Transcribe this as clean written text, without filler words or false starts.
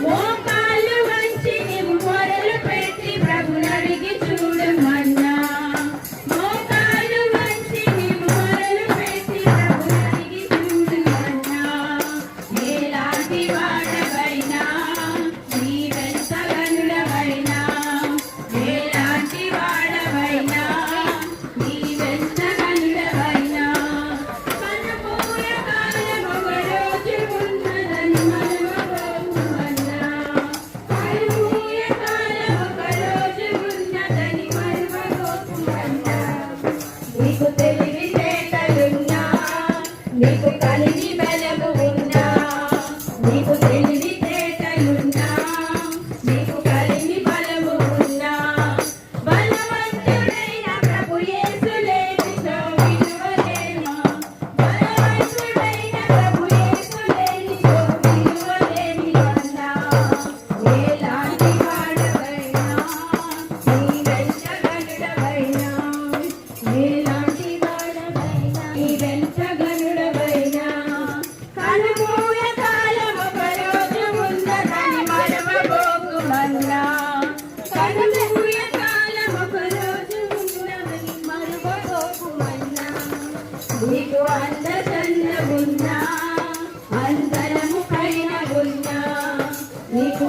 మోకాళ్ళు వంచి నీవు మొరలు పెట్టి ప్రభునడిగి చూడమన్నా మోకాళ్ళు వంచి నీవు మొరలు పెట్టి ప్రభునడిగి చూడమన్నా ఎలాంటి వాడవైనా నీ వెంట గనుడవైనా ఎలాంటి వాడవైనా నీ వెంట గనుడవైనా కనుమూల కాలం ఒక రోజు ఉన్నదని మరువబోకుమన్నా కనుమూల కాలం ఒక రోజు ఉన్నదని మరువబోకుమన్నా నీకు తెలివితేటలున్నా నీకు కలిగి బలము ఉన్నా నీకు తెలివితేటలున్నా నీకు కలిగి బలము ఉన్నా బలవంతుడైన ప్రభు యేసు లేనిదో విలువలేమా బలవంతుడైన ప్రభు యేసు లేనిదో విలువలేనివన్నా ఎలాంటి వాడవైనా నీ వెంట గనుడవైనా ఎలాంటి వాడవైనా నీ వెంట గనుడవైనా కనుమూల కాలం ఒక రోజు ఉన్నదని మరవబోకుమన్నా కనుమూల కాలం ఒక రోజు ఉన్నదని మరవబోకుమన్నా నీకు అందచందమున్నా అందరము పైన ఉన్నా నీకు